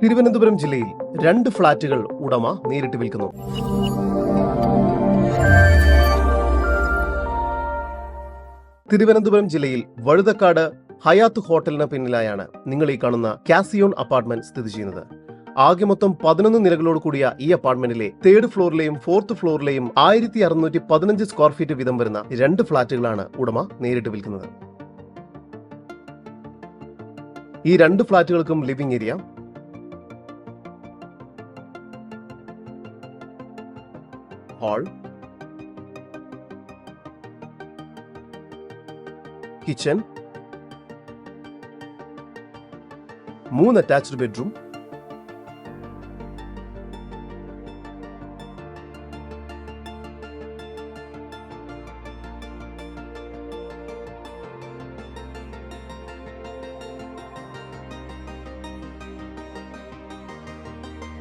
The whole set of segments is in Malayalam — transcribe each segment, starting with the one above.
തിരുവനന്തപുരം ജില്ലയിൽ 2 ഫ്ളാറ്റുകൾ ഉടമ നേരിട്ട് വിൽക്കുന്നു. തിരുവനന്തപുരം ജില്ലയിൽ വഴുതക്കാട് ഹയാത്ത് ഹോട്ടലിന് പിന്നിലായാണ് നിങ്ങൾ ഈ കാണുന്ന കാസിയോൺ അപ്പാർട്ട്മെന്റ് സ്ഥിതി ചെയ്യുന്നത്. ആകെ മൊത്തം 11 നിലകളോട് കൂടിയ ഈ അപ്പാർട്ട്മെന്റിലെ 3rd ഫ്ലോറിലെയും 4th ഫ്ലോറിലെയും 1615 സ്ക്വയർ ഫീറ്റ് വീതം വരുന്ന 2 ഫ്ളാറ്റുകളാണ് ഉടമ നേരിട്ട് വിൽക്കുന്നത്. ഈ 2 ഫ്ളാറ്റുകൾക്കും living area, hall, kitchen, 3 attached bedroom,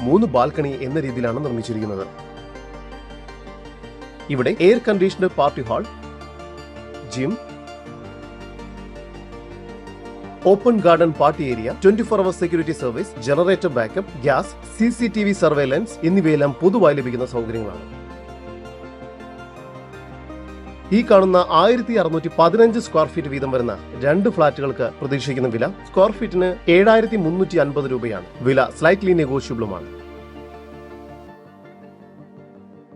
മൂന്ന് ബാൽക്കണി എന്ന രീതിയിലാണ് നിർമ്മിച്ചിരിക്കുന്നത്. ഇവിടെ air conditioned party hall, gym, open garden party area, 24 hours security service, generator backup, gas, CCTV surveillance എന്നിവയെല്ലാം പൊതുവായി ലഭിക്കുന്ന സൗകര്യങ്ങളാണ്. ഈ കാണുന്ന 1615 സ്ക്വയർ ഫീറ്റ് വീതം വരുന്ന 2 ഫ്ളാറ്റുകൾക്ക് പ്രതീക്ഷിക്കുന്ന വില സ്ക്വയർ ഫീറ്റിന് 7350 രൂപയാണ്. വില സ്ലൈറ്റ്ലി നെഗോഷ്യബിളുമാണ്.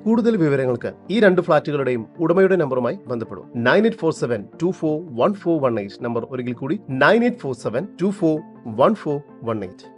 കൂടുതൽ വിവരങ്ങൾക്ക് ഈ 2 ഫ്ളാറ്റുകളുടെയും ഉടമയുടെ നമ്പറുമായി ബന്ധപ്പെടും. 9847241418 നമ്പർ ഒരിക്കൽ കൂടി 9847241418.